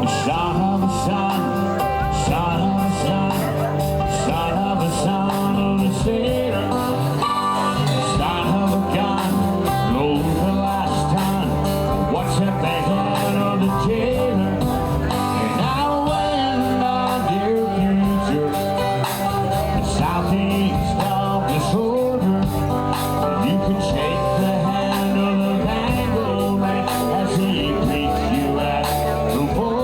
Son of a son, son of a son, son of a son of a sailor, son of a gun, load the last ton, what's at the head of the jailer, and now when my dear future, the southeast of disorder, you can shake the hand of the tango man as he greets you at the border.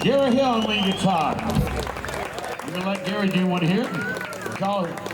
Gary Hill on lead guitar. You gonna let Gary do one here? Call it.